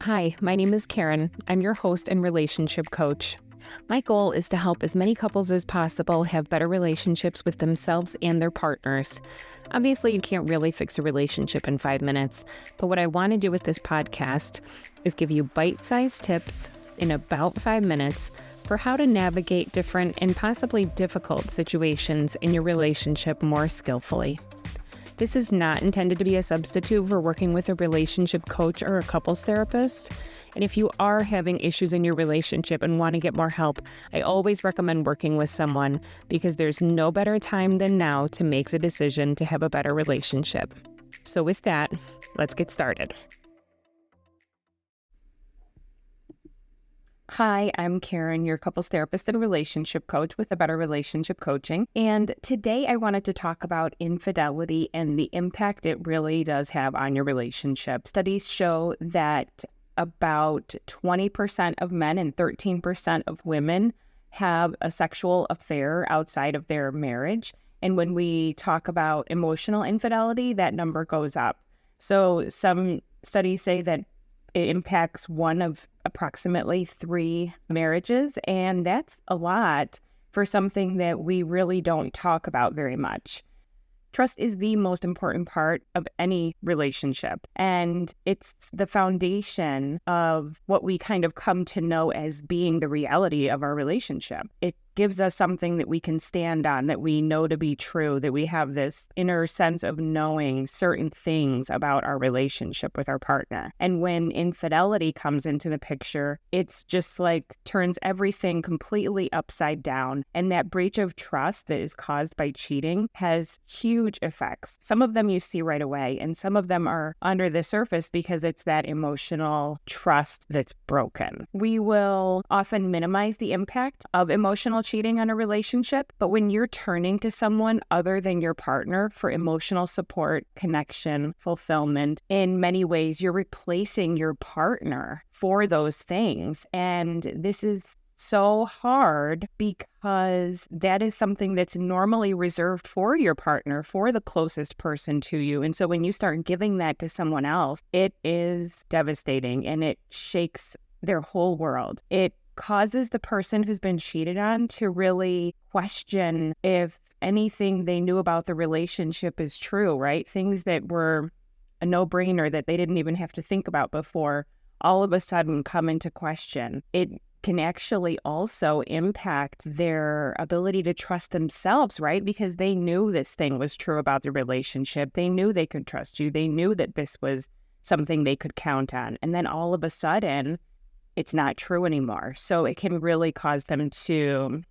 Hi, my name is Karen. I'm your host and relationship coach. My goal is to help as many couples as possible have better relationships with themselves and their partners. Obviously, you can't really fix a relationship in 5 minutes, but what I want to do with this podcast is give you bite-sized tips in about 5 minutes for how to navigate different and possibly difficult situations in your relationship more skillfully. This is not intended to be a substitute for working with a relationship coach or a couples therapist. And if you are having issues in your relationship and want to get more help, I always recommend working with someone because there's no better time than now to make the decision to have a better relationship. So with that, let's get started. Hi, I'm Karen, your couples therapist and relationship coach with A Better Relationship Coaching. And today I wanted to talk about infidelity and the impact it really does have on your relationship. Studies show that about 20% of men and 13% of women have a sexual affair outside of their marriage. And when we talk about emotional infidelity, that number goes up. So some studies say that it impacts one of approximately 3 marriages, and that's a lot for something that we really don't talk about very much. Trust is the most important part of any relationship, and it's the foundation of what we kind of come to know as being the reality of our relationship. It gives us something that we can stand on, that we know to be true, that we have this inner sense of knowing certain things about our relationship with our partner. And when infidelity comes into the picture, it's just like turns everything completely upside down. And that breach of trust that is caused by cheating has huge effects. Some of them you see right away, and some of them are under the surface because it's that emotional trust that's broken. We will often minimize the impact of emotional cheating on a relationship, but when you're turning to someone other than your partner for emotional support, connection, fulfillment, in many ways, you're replacing your partner for those things. And this is so hard because that is something that's normally reserved for your partner, for the closest person to you. And so when you start giving that to someone else, it is devastating and it shakes their whole world. It causes the person who's been cheated on to really question if anything they knew about the relationship is true, right? Things that were a no-brainer that they didn't even have to think about before all of a sudden come into question. It can actually also impact their ability to trust themselves, right? Because they knew this thing was true about the relationship. They knew they could trust you. They knew that this was something they could count on. And then all of a sudden, it's not true anymore. So it can really cause them to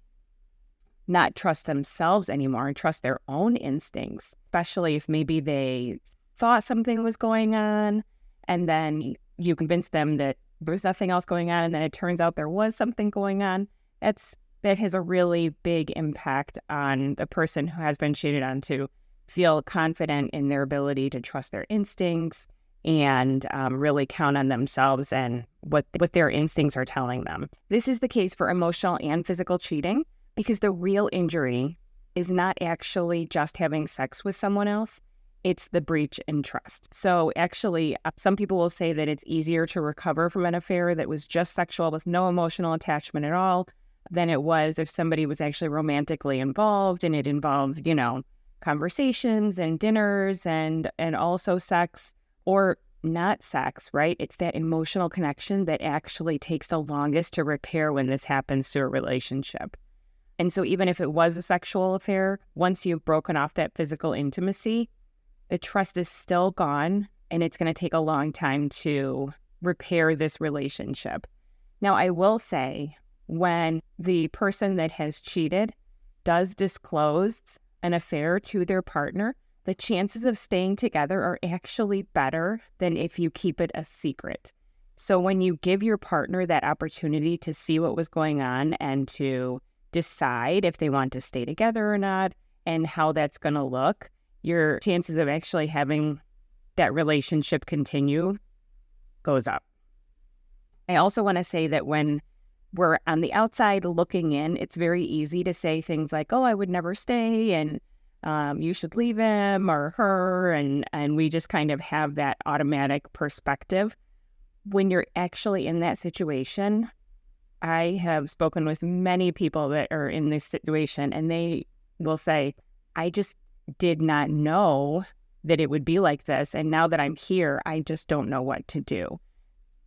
not trust themselves anymore and trust their own instincts, especially if maybe they thought something was going on and then you convince them that there was nothing else going on and then it turns out there was something going on. That has a really big impact on the person who has been cheated on to feel confident in their ability to trust their instincts and really count on themselves and what their instincts are telling them. This is the case for emotional and physical cheating because the real injury is not actually just having sex with someone else. It's the breach in trust. So actually, some people will say that it's easier to recover from an affair that was just sexual with no emotional attachment at all than it was if somebody was actually romantically involved and it involved, conversations and dinners and also sex. Or not sex, right? It's that emotional connection that actually takes the longest to repair when this happens to a relationship. And so even if it was a sexual affair, once you've broken off that physical intimacy, the trust is still gone and it's going to take a long time to repair this relationship. Now, I will say when the person that has cheated does disclose an affair to their partner, the chances of staying together are actually better than if you keep it a secret. So when you give your partner that opportunity to see what was going on and to decide if they want to stay together or not and how that's going to look, your chances of actually having that relationship continue goes up. I also want to say that when we're on the outside looking in, it's very easy to say things like, oh, I would never stay, and you should leave him or her, and we just kind of have that automatic perspective. when you're actually in that situation, I have spoken with many people that are in this situation, and they will say, I just did not know that it would be like this. And now that I'm here, I just don't know what to do.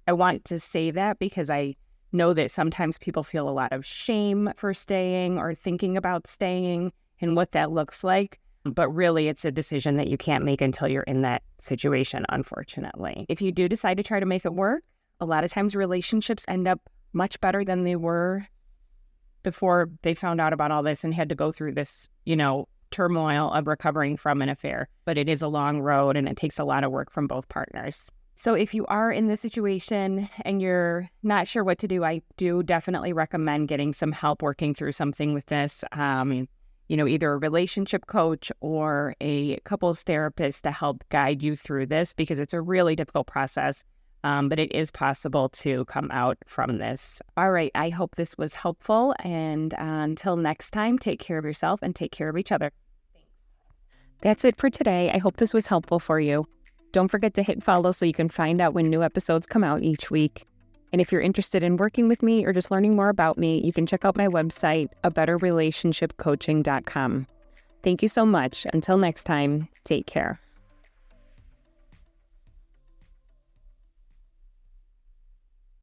I want to say that because I know that sometimes people feel a lot of shame for staying or thinking about staying and what that looks like. But really, it's a decision that you can't make until you're in that situation, unfortunately. If you do decide to try to make it work, a lot of times relationships end up much better than they were before they found out about all this and had to go through this, turmoil of recovering from an affair. But it is a long road and it takes a lot of work from both partners. So if you are in this situation and you're not sure what to do, I do definitely recommend getting some help working through something with this. Either a relationship coach or a couples therapist to help guide you through this, because it's a really difficult process, but it is possible to come out from this. All right, I hope this was helpful, and until next time, take care of yourself and take care of each other. That's it for today. I hope this was helpful for you. Don't forget to hit follow so you can find out when new episodes come out each week. And if you're interested in working with me or just learning more about me, you can check out my website, abetterrelationshipcoaching.com. Thank you so much. Until next time, take care.